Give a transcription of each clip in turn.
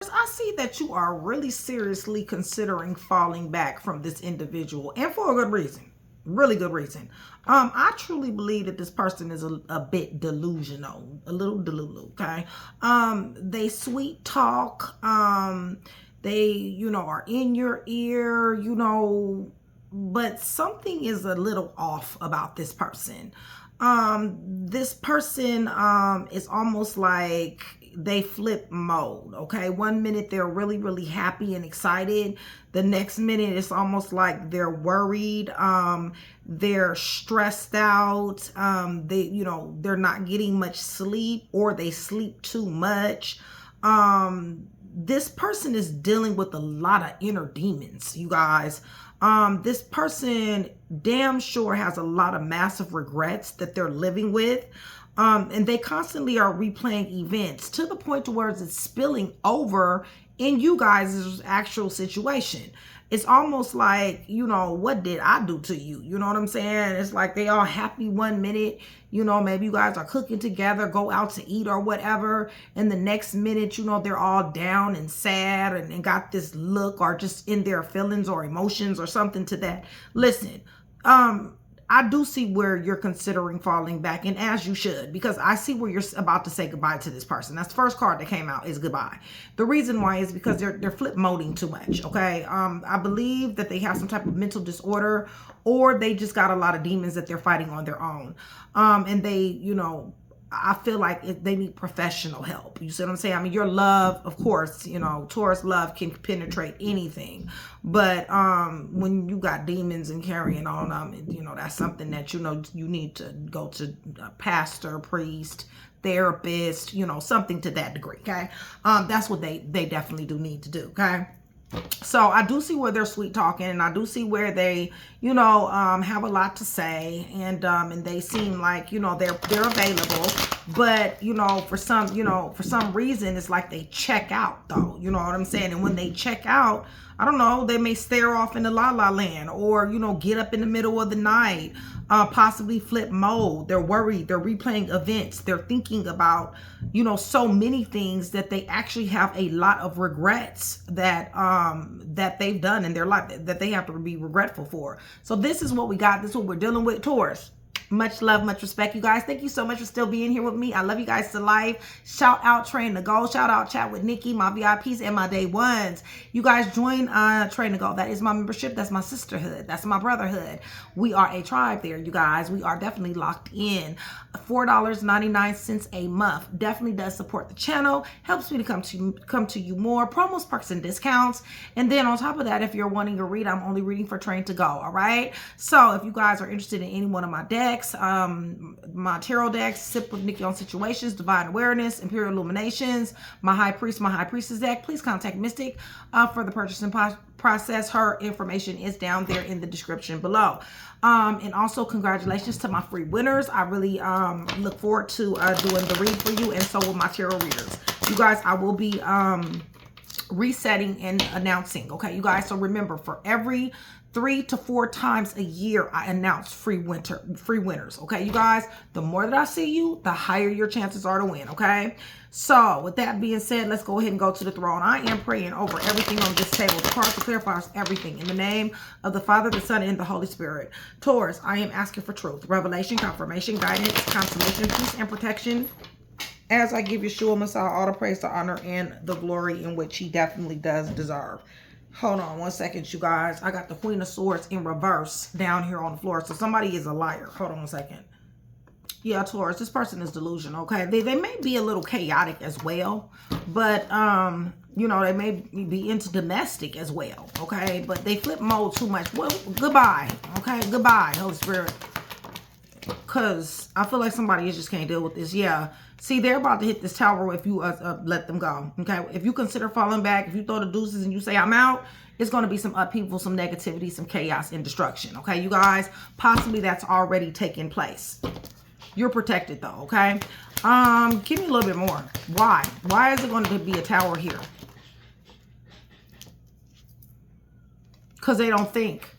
I see that you are really seriously considering falling back from this individual, and for a good reason. Really good reason. I truly believe that this person is a bit delusional, a little delulu, okay? They sweet talk, they, are in your ear, but something is a little off about this person. This person is almost like they flip mode. Okay, one minute they're really, really happy and excited. The next minute it's almost like they're worried. They're stressed out. They're not getting much sleep, or they sleep too much. This person is dealing with a lot of inner demons, you guys. This person damn sure has a lot of massive regrets that they're living with. And they constantly are replaying events to the point to where it's spilling over in you guys' actual situation. It's almost like, what did I do to you? You know what I'm saying? It's like they all happy one minute, maybe you guys are cooking together, go out to eat or whatever. And the next minute, they're all down and sad and got this look, or just in their feelings or emotions or something to that. Listen, I do see where you're considering falling back, and as you should, because I see where you're about to say goodbye to this person. That's the first card that came out, is goodbye. The reason why is because they're flip moding too much, okay? I believe that they have some type of mental disorder, or they just got a lot of demons that they're fighting on their own. And they, I feel like they need professional help. You see what I'm saying? I mean, your love, of course, Taurus love can penetrate anything. But when you got demons and carrying on, that's something that, you need to go to a pastor, priest, therapist, something to that degree, okay? That's what they definitely do need to do, okay? So I do see where they're sweet talking, and I do see where they, have a lot to say, and they seem like, they're available, but, for some reason, it's like they check out though, you know what I'm saying? And when they check out, I don't know, they may stare off into la la land, or, get up in the middle of the night, possibly flip mode. They're worried. They're replaying events. They're thinking about, so many things that they actually have a lot of regrets that they've done in their life that they have to be regretful for. So this is what we got. This is what we're dealing with, Taurus. Much love, much respect, you guys. Thank you so much for still being here with me. I love you guys to life. Shout out Train to Go. Shout out Chat with Nikki, my VIPs and my day ones. You guys join Train to Go. That is my membership. That's my sisterhood. That's my brotherhood. We are a tribe there, you guys. We are definitely locked in. $4.99 a month definitely does support the channel. Helps me to come to you more. Promos, perks, and discounts. And then on top of that, if you're wanting to read, I'm only reading for Train to Go. All right. So if you guys are interested in any one of my decks, my tarot decks, Sip with Nikki on Situations, Divine Awareness, Imperial Illuminations, my High Priest, my High Priestess deck, please contact Mystic for the purchasing process. Her information is down there in the description below. And also congratulations to my free winners. I really look forward to doing the read for you, and so will my tarot readers. You guys, I will be resetting and announcing, okay, you guys? So remember, for every 3 to 4 times a year, I announce free winners. Okay, you guys, the more that I see you, the higher your chances are to win. Okay, so with that being said, let's go ahead and go to the throne. I am praying over everything on this table. The card clarifies everything in the name of the Father, the Son, and the Holy Spirit. Taurus, I am asking for truth, revelation, confirmation, guidance, consolation, peace, and protection, as I give Yeshua Messiah all the praise, the honor, and the glory in which he definitely does deserve. Hold on one second, you guys. I got the Queen of Swords in reverse down here on the floor. So somebody is a liar. Hold on one second. Yeah, Taurus, this person is delusional, okay? They may be a little chaotic as well. But, they may be into domestic as well, okay? But they flip mode too much. Well, goodbye, okay? Goodbye, Holy Spirit. Because I feel like somebody just can't deal with this. Yeah. See, they're about to hit this tower if you let them go. Okay. If you consider falling back, if you throw the deuces and you say, I'm out, it's going to be some upheaval, some negativity, some chaos and destruction. Okay, you guys, possibly that's already taken place. You're protected though. Okay. Give me a little bit more. Why? Why is it going to be a tower here? Because they don't think.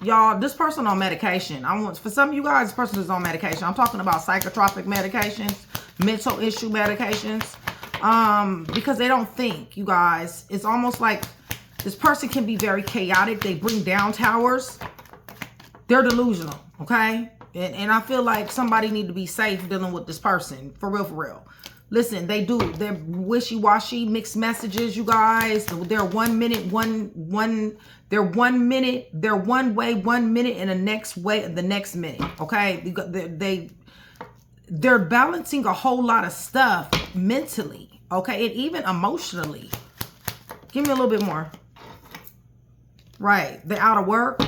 Y'all, this person on medication. For some of you guys, this person is on medication. I'm talking about psychotropic medications, mental issue medications. because they don't think, you guys. It's almost like this person can be very chaotic. They bring down towers. They're delusional, okay? And I feel like somebody need to be safe dealing with this person. For real, for real. Listen, they're wishy-washy, mixed messages, you guys. They're 1 minute, they're 1 minute, they're one way, 1 minute, and the next minute, okay? They're balancing a whole lot of stuff mentally, okay? And even emotionally. Give me a little bit more. Right. They're out of work.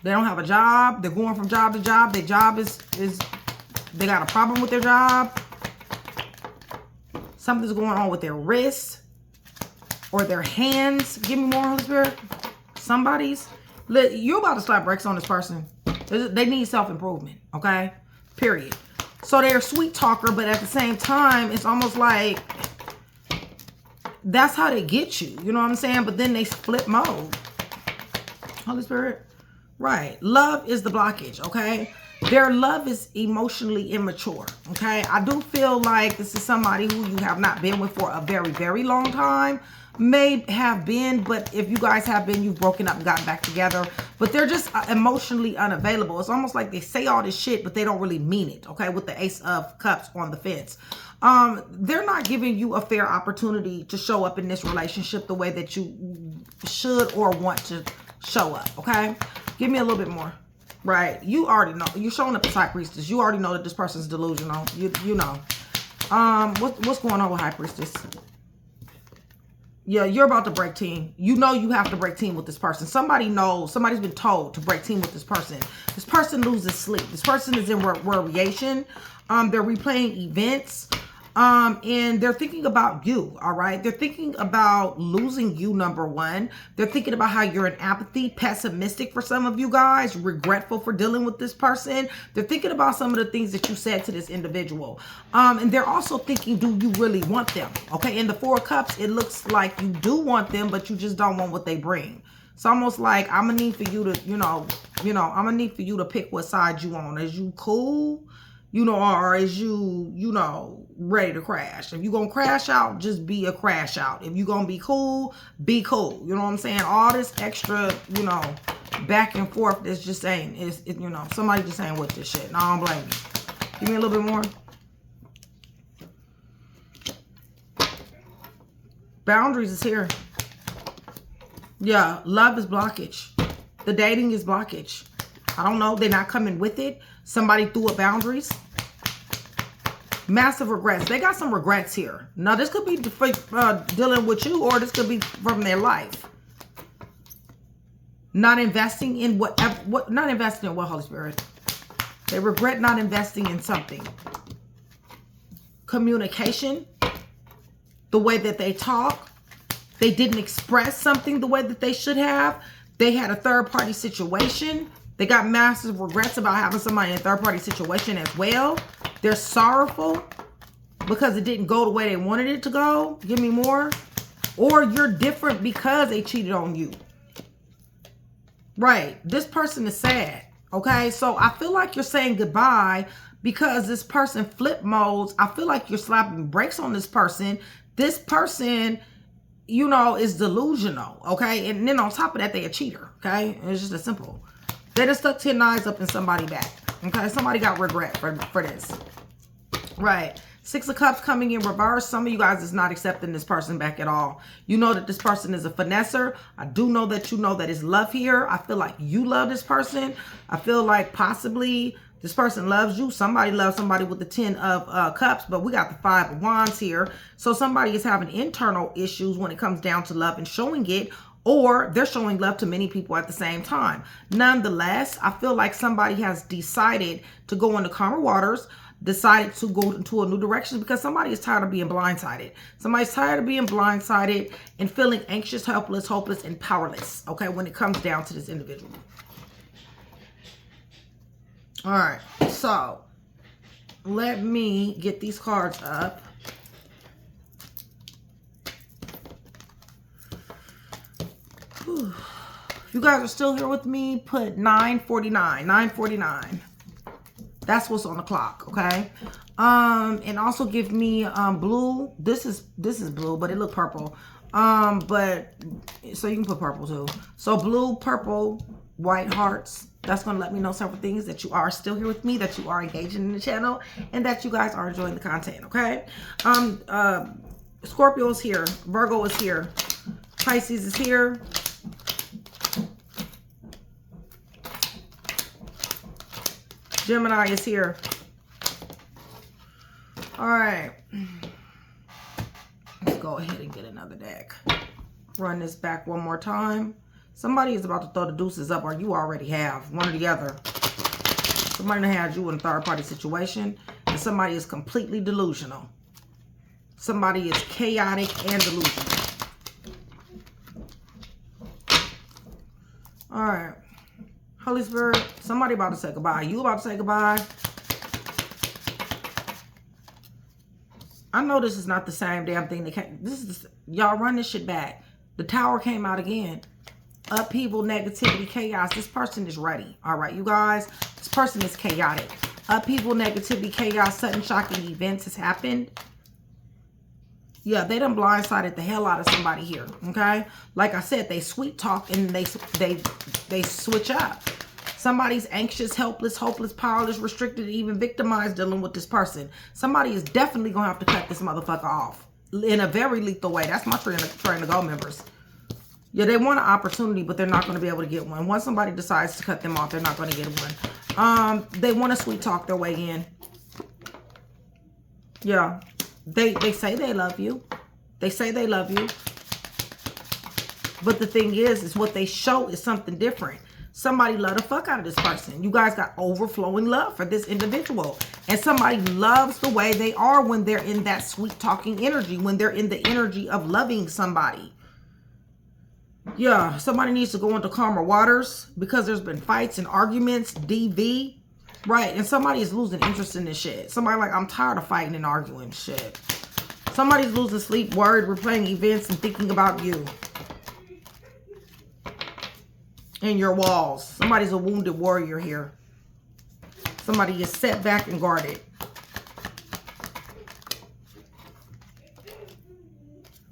They don't have a job. They're going from job to job. Their job is they got a problem with their job. Something's going on with their wrists or their hands. Give me more, Holy Spirit. You're about to slap brakes on this person. They need self-improvement, okay? Period. So they're a sweet talker, but at the same time, it's almost like that's how they get you. You know what I'm saying? But then they flip mode. Holy Spirit. Right. Love is the blockage, okay? Their love is emotionally immature, okay? I do feel like this is somebody who you have not been with for a very, very long time. May have been, but if you guys have been, you've broken up and gotten back together. But they're just emotionally unavailable. It's almost like they say all this shit, but they don't really mean it, okay? With the Ace of Cups on the fence. They're not giving you a fair opportunity to show up in this relationship the way that you should or want to show up, okay? Give me a little bit more. Right. You already know. You're showing up as High Priestess. You already know that this person's delusional. You know. What's going on with High Priestess? Yeah, you're about to break team. You know you have to break team with this person. Somebody knows. Somebody's been told to break team with this person. This person loses sleep. This person is in variation. They're replaying events. And they're thinking about you, all right? They're thinking about losing you, number one. They're thinking about how you're in apathy, pessimistic for some of you guys, regretful for dealing with this person. They're thinking about some of the things that you said to this individual. And they're also thinking, do you really want them? Okay, in the Four of Cups, it looks like you do want them, but you just don't want what they bring. It's almost like I'm gonna need for you to, I'm gonna need for you to pick what side you on. Is you cool? Or is you, ready to crash? If you're going to crash out, just be a crash out. If you're going to be cool, be cool. You know what I'm saying? All this extra, back and forth that's just saying, somebody just saying with this shit. And I don't blame you. Give me a little bit more. Boundaries is here. Yeah, love is blockage. The dating is blockage. I don't know. They're not coming with it. Somebody threw up boundaries. Massive regrets. They got some regrets here. Now, this could be dealing with you, or this could be from their life. Not investing in not investing in what, Holy Spirit? They regret not investing in something. Communication. The way that they talk. They didn't express something the way that they should have. They had a third-party situation. They got massive regrets about having somebody in a third-party situation as well. They're sorrowful because it didn't go the way they wanted it to go. Give me more. Or you're different because they cheated on you. Right. This person is sad. Okay. So I feel like you're saying goodbye because this person flip modes. I feel like you're slapping brakes on this person. This person, is delusional. Okay. And then on top of that, they're a cheater. Okay. It's just as simple. They just stuck 10 knives up in somebody's back. Okay, somebody got regret for this. Right. Six of Cups coming in reverse. Some of you guys is not accepting this person back at all. You know that this person is a finesser. I do know that you know that it's love here. I feel like you love this person. I feel like possibly this person loves you. Somebody loves somebody with the 10 of Cups, but we got the 5 of Wands here. So somebody is having internal issues when it comes down to love and showing it. Or they're showing love to many people at the same time. Nonetheless, I feel like somebody has decided to go into calmer waters, decided to go into a new direction because somebody is tired of being blindsided. Somebody's tired of being blindsided and feeling anxious, helpless, hopeless, and powerless, okay, when it comes down to this individual. All right, so let me get these cards up. If you guys are still here with me, put 9:49. 9:49. That's what's on the clock, okay? And also give me blue. This is blue, but it look purple. But so you can put purple too. So blue, purple, white hearts. That's going to let me know several things, that you are still here with me, that you are engaging in the channel, and that you guys are enjoying the content. Okay. Scorpio is here. Virgo is here. Pisces is here. Gemini is here. All right. Let's go ahead and get another deck. Run this back one more time. Somebody is about to throw the deuces up, or you already have. One or the other. Somebody had you in a third-party situation, and somebody is completely delusional. Somebody is chaotic and delusional. All right. Holy Spirit, somebody about to say goodbye. You about to say goodbye? I know this is not the same damn thing that came. Y'all run this shit back. The Tower came out again. Upheaval, negativity, chaos. This person is ready. All right, you guys. This person is chaotic. Upheaval, negativity, chaos, sudden shocking events has happened. Yeah, they done blindsided the hell out of somebody here. Okay, like I said, they sweet talk and they switch up. Somebody's anxious, helpless, hopeless, powerless, restricted, even victimized dealing with this person. Somebody is definitely gonna have to cut this motherfucker off in a very lethal way. That's my train to go members. Yeah, they want an opportunity, but they're not going to be able to get one. Once somebody decides to cut them off, they're not going to get one. They want to sweet talk their way in. Yeah. They say they love you. They say they love you. But the thing is what they show is something different. Somebody love the fuck out of this person. You guys got overflowing love for this individual. And somebody loves the way they are when they're in that sweet talking energy, when they're in the energy of loving somebody. Yeah, somebody needs to go into calmer waters because there's been fights and arguments, DV, right? And somebody is losing interest in this shit. Somebody like, I'm tired of fighting and arguing shit. Somebody's losing sleep, worried, replaying events, and thinking about you and your walls. Somebody's a wounded warrior here. Somebody is set back and guarded.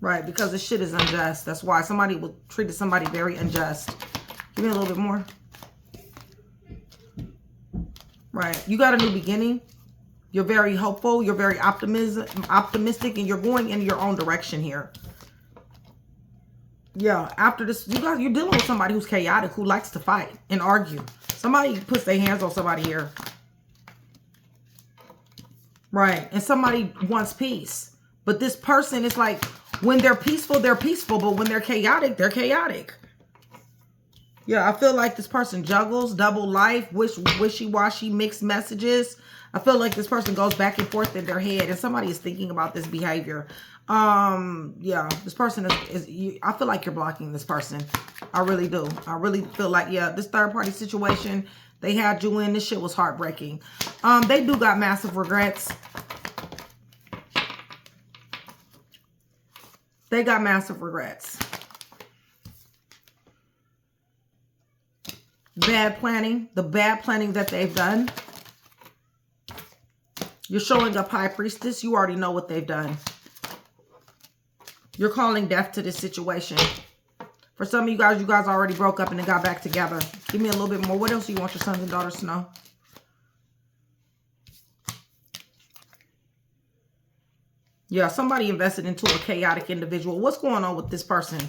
Right, because this shit is unjust. That's why somebody will treat somebody very unjust. Give me a little bit more. Right, you got a new beginning. You're very hopeful. You're very optimistic, and you're going in your own direction here. Yeah, after this, you guys, you're dealing with somebody who's chaotic, who likes to fight and argue. Somebody puts their hands on somebody here. Right, and somebody wants peace. But this person is like, when they're peaceful, but when they're chaotic, they're chaotic. Yeah, I feel like this person juggles, double life, wishy-washy, mixed messages. I feel like this person goes back and forth in their head, and somebody is thinking about this behavior. Yeah, this person I feel like you're blocking this person. I really do. I really feel like, yeah, this third-party situation, they had you in. This shit was heartbreaking. They do got massive regrets. They got massive regrets. Bad planning. The bad planning that they've done. You're showing up High Priestess. You already know what they've done. You're calling death to this situation. For some of you guys already broke up and then got back together. Give me a little bit more. What else do you want your sons and daughters to know? Yeah, somebody invested into a chaotic individual. What's going on with this person?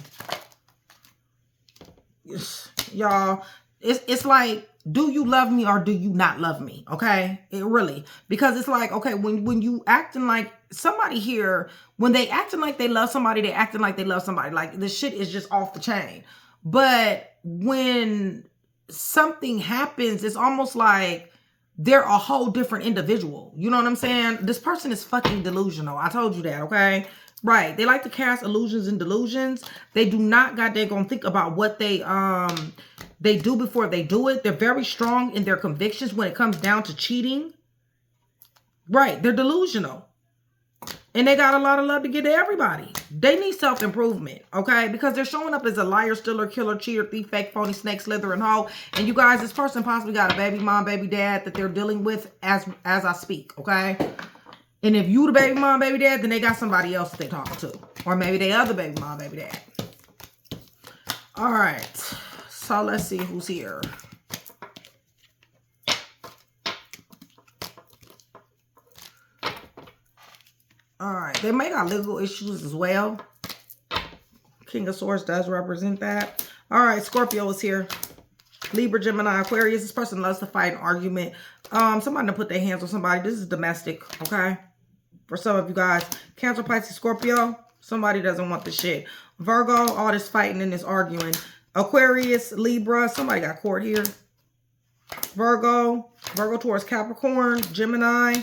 Y'all, it's like, do you love me or do you not love me? Okay, it really, because it's like, okay, when you acting like somebody here, when they acting like they love somebody, they acting like they love somebody. Like this shit is just off the chain. But when something happens, it's almost like they're a whole different individual. You know what I'm saying? This person is fucking delusional. I told you that, okay? Right. They like to cast illusions and delusions. They do not goddamn think about what they do before they do it. They're very strong in their convictions when it comes down to cheating. Right. They're delusional. And they got a lot of love to give to everybody. They need self-improvement, okay? Because they're showing up as a liar, stealer, killer, cheater, thief, fake, phony, snake, slither, and hoe. And you guys, this person possibly got a baby mom, baby dad that they're dealing with as I speak, okay? And if you the baby mom, baby dad, then they got somebody else they talking to. Or maybe they other baby mom, baby dad. All right. So let's see who's here. All right. They may got legal issues as well. King of Swords does represent that. All right. Scorpio is here. Libra, Gemini, Aquarius. This person loves to fight an argument. Somebody to put their hands on somebody. This is domestic, okay? For some of you guys. Cancer, Pisces, Scorpio. Somebody doesn't want the shit. Virgo, all this fighting and this arguing. Aquarius, Libra. Somebody got court here. Virgo, Taurus, Capricorn, Gemini,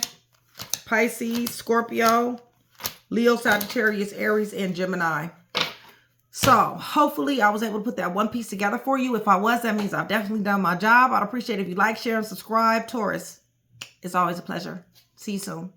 Pisces, Scorpio, Leo, Sagittarius, Aries, and Gemini. So, hopefully, I was able to put that one piece together for you. If I was, that means I've definitely done my job. I'd appreciate it if you like, share, and subscribe. Taurus, it's always a pleasure. See you soon.